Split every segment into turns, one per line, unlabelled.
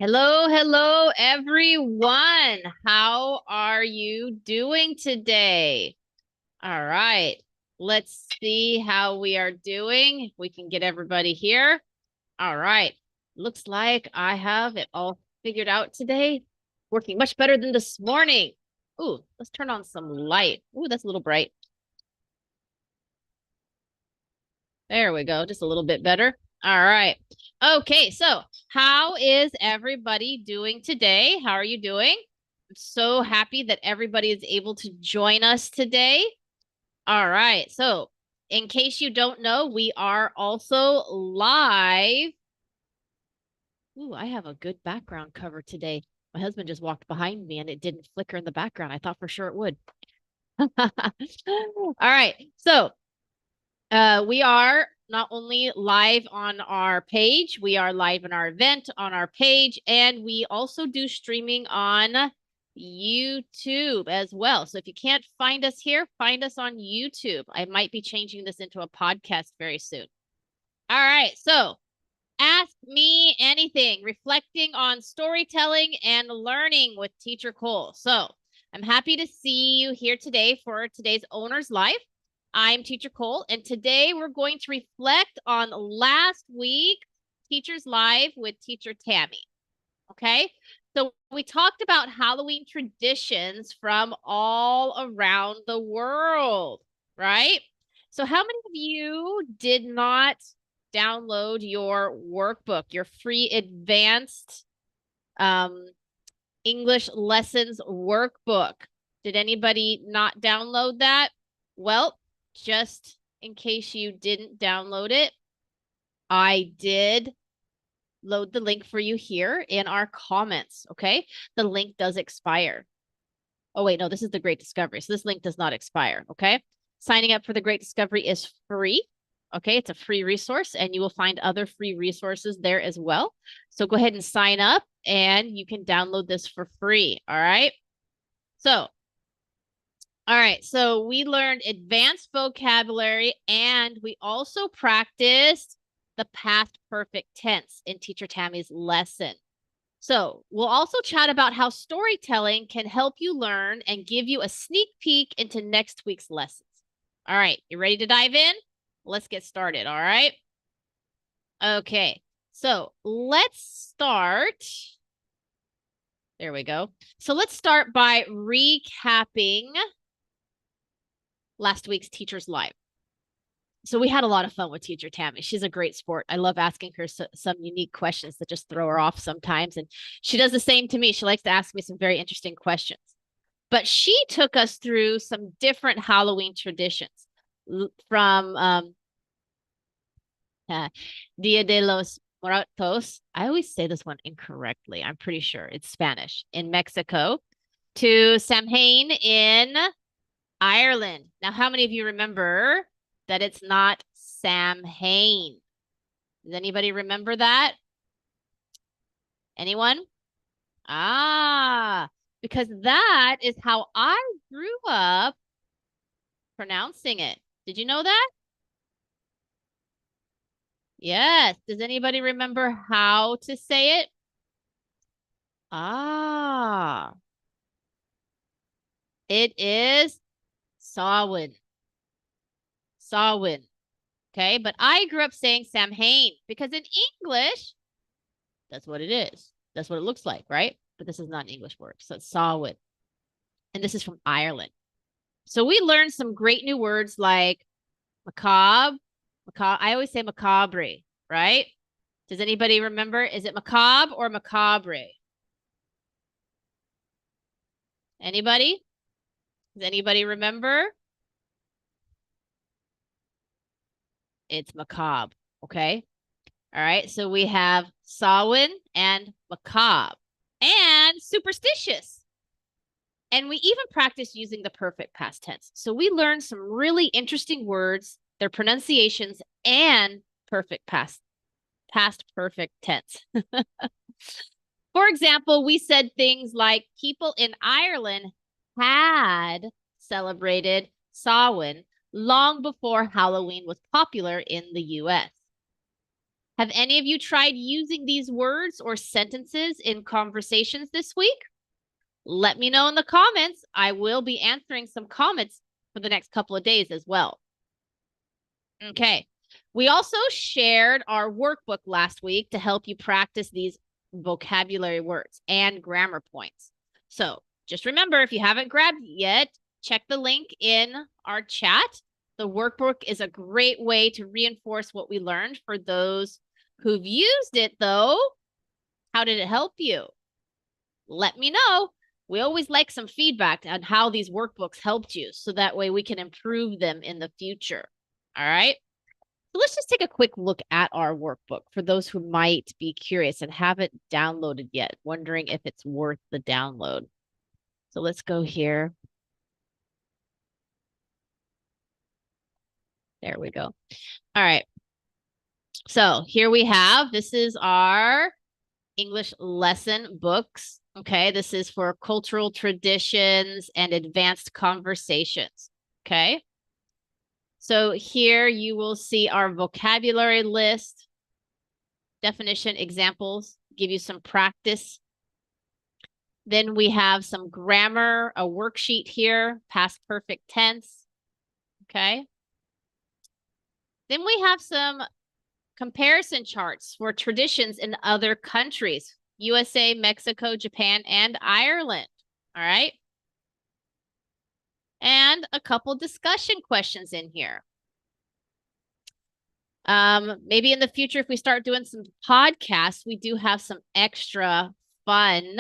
Hello, hello, everyone. How are you doing today? All right, let's see how we are doing. If we can get everybody here. All right, looks like I have it all figured out today. Working much better than this morning. Ooh, let's turn on some light. Ooh, that's a little bright. There we go, just a little bit better. All right. Okay, so how is everybody doing today? How are you doing? I'm so happy that everybody is able to join us today. All right. So, in case you don't know, we are also live. Ooh, I have a good background cover today. My husband just walked behind me and it didn't flicker in the background. I thought for sure it would. All right. So, we are not only live on our page, we are live in our event on our page, and we also do streaming on YouTube as well. So if you can't find us here, find us on YouTube. I might be changing this into a podcast very soon. All right. So ask me anything, reflecting on storytelling and learning with Teacher Cole. So I'm happy to see you here today for today's Owner's Life. I'm Teacher Cole, and today we're going to reflect on last week Teacher's Live with Teacher Tammy. Okay, so we talked about Halloween traditions from all around the world, right? So how many of you did not download your workbook, your free advanced um, English lessons workbook? Did anybody not download that? Well, just in case you didn't download it, I did load the link for you here in our comments, okay? The link does expire. Oh, wait, no, this is the Great Discovery. So this link does not expire, okay? Signing up for the Great Discovery is free, okay? It's a free resource, and you will find other free resources there as well. So go ahead and sign up, and you can download this for free, all right? So, all right, so we learned advanced vocabulary, and we also practiced the past perfect tense in Teacher Tammy's lesson. So we'll also chat about how storytelling can help you learn and give you a sneak peek into next week's lessons. All right, you ready to dive in? Let's get started, all right? Okay, so let's start. There we go. So let's start by recapping last week's Teacher's Live. So we had a lot of fun with Teacher Tammy. She's a great sport. I love asking her some unique questions that just throw her off sometimes. And she does the same to me. She likes to ask me some very interesting questions. But she took us through some different Halloween traditions from Dia de los Muertos. I always say this one incorrectly. I'm pretty sure it's Spanish in Mexico to Samhain in Ireland. Now, how many of you remember that it's not Samhain? Does anybody remember that? Anyone? Ah, because that is how I grew up pronouncing it. Did you know that? Yes. Does anybody remember how to say it? Ah, it is Samhain. Samhain. Okay, but I grew up saying Samhain because in English, that's what it is. That's what it looks like, right? But this is not an English word. So it's Samhain. And this is from Ireland. So we learned some great new words like macabre. I always say macabre, right? Does anybody remember? Is it macabre or macabre? Anybody? Does anybody remember? It's macabre. Okay. All right. So we have Samhain and macabre and superstitious. And we even practice using the perfect past tense. So we learned some really interesting words, their pronunciations, and perfect past perfect tense. For example, we said things like people in Ireland had celebrated Samhain long before Halloween was popular in the US. Have any of you tried using these words or sentences in conversations this week? Let me know in the comments. I will be answering some comments for the next couple of days as well. Okay. We also shared our workbook last week to help you practice these vocabulary words and grammar points. So just remember, if you haven't grabbed it yet, check the link in our chat. The workbook is a great way to reinforce what we learned. For those who've used it, though, how did it help you? Let me know. We always like some feedback on how these workbooks helped you, so that way we can improve them in the future. All right. So let's just take a quick look at our workbook for those who might be curious and haven't downloaded yet, wondering if it's worth the download. So let's go here. There we go. All right. So here we have, this is our English lesson books. Okay. This is for cultural traditions and advanced conversations. Okay. So here you will see our vocabulary list, definition, examples, give you some practice. Then we have some grammar, a worksheet here, past perfect tense. Okay. Then we have some comparison charts for traditions in other countries, USA, Mexico, Japan, and Ireland. All right. And a couple discussion questions in here. Maybe in the future, if we start doing some podcasts, we do have some extra fun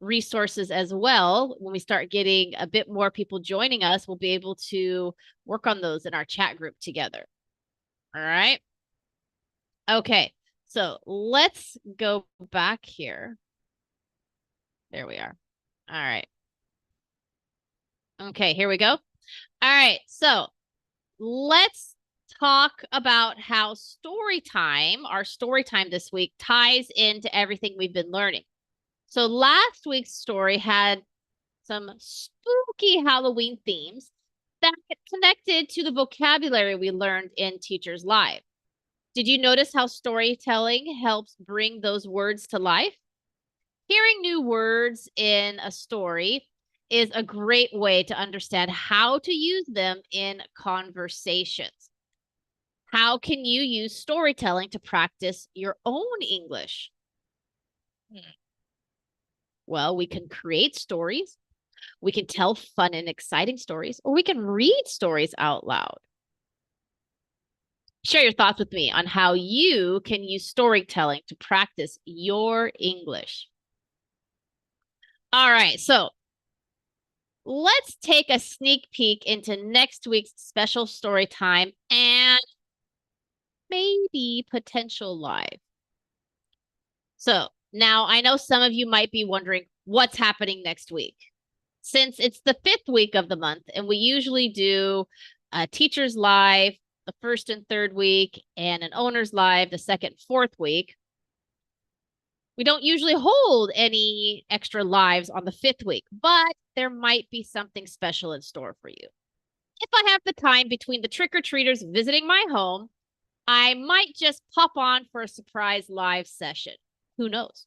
resources as well. When we start getting a bit more people joining us, we'll be able to work on those in our chat group together. All right. Okay. So let's go back here. There we are. All right. Okay, here we go. All right. So let's talk about how story time, our story time this week, ties into everything we've been learning. So last week's story had some spooky Halloween themes that get connected to the vocabulary we learned in Teachers Live. Did you notice how storytelling helps bring those words to life? Hearing new words in a story is a great way to understand how to use them in conversations. How can you use storytelling to practice your own English? Well, we can create stories, we can tell fun and exciting stories, or we can read stories out loud. Share your thoughts with me on how you can use storytelling to practice your English. All right, so let's take a sneak peek into next week's special story time and maybe potential live. So now I know some of you might be wondering what's happening next week. Since it's the 5th week of the month and we usually do a Teachers Live the 1st and 3rd week and an Owners Live the 2nd, 4th week, we don't usually hold any extra lives on the 5th week, but there might be something special in store for you. If I have the time between the trick-or-treaters visiting my home, I might just pop on for a surprise live session. Who knows?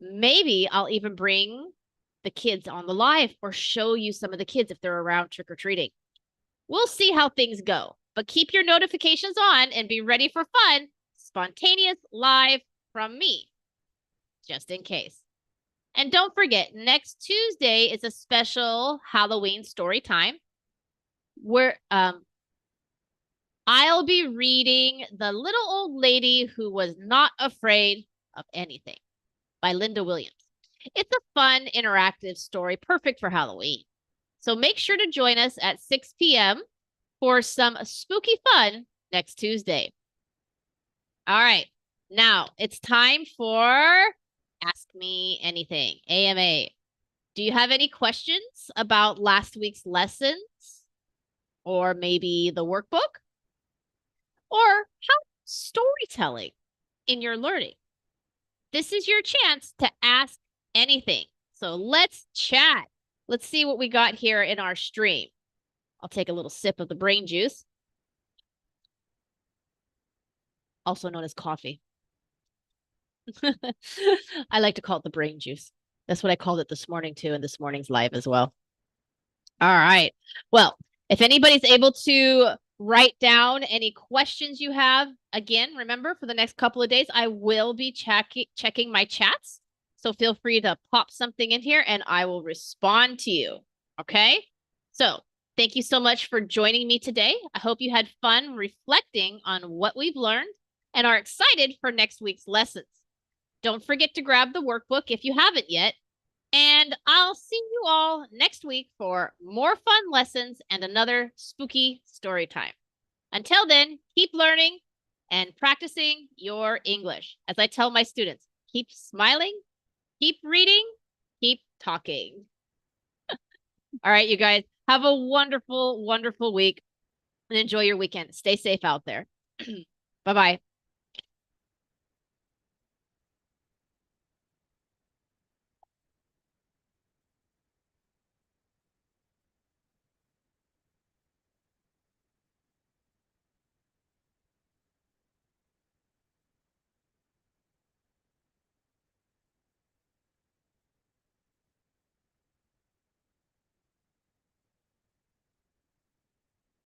Maybe I'll even bring the kids on the live or show you some of the kids if they're around trick-or-treating. We'll see how things go, but keep your notifications on and be ready for fun, spontaneous live from me, just in case. And don't forget, next Tuesday is a special Halloween story time where I'll be reading The Little Old Lady Who Was Not Afraid of Anything by Linda Williams. It's a fun, interactive story, perfect for Halloween. So make sure to join us at 6 p.m. for some spooky fun next Tuesday. All right, now it's time for Ask Me Anything, AMA. Do you have any questions about last week's lessons? Or maybe the workbook? Or how storytelling in your learning? This is your chance to ask anything. So let's chat. Let's see what we got here in our stream. I'll take a little sip of the brain juice. also known as coffee. I like to call it the brain juice. That's what I called it this morning too, in this morning's live as well. All right. Well, if anybody's able to write down any questions you have, again, remember for the next couple of days, I will be checking my chats. So feel free to pop something in here and I will respond to you. Okay. So thank you so much for joining me today. I hope you had fun reflecting on what we've learned and are excited for next week's lessons. Don't forget to grab the workbook if you haven't yet. And I'll see you all next week for more fun lessons and another spooky story time. Until then, keep learning and practicing your English. As I tell my students, keep smiling, keep reading, keep talking. All right, you guys, have a wonderful, wonderful week and enjoy your weekend. Stay safe out there. Bye-bye.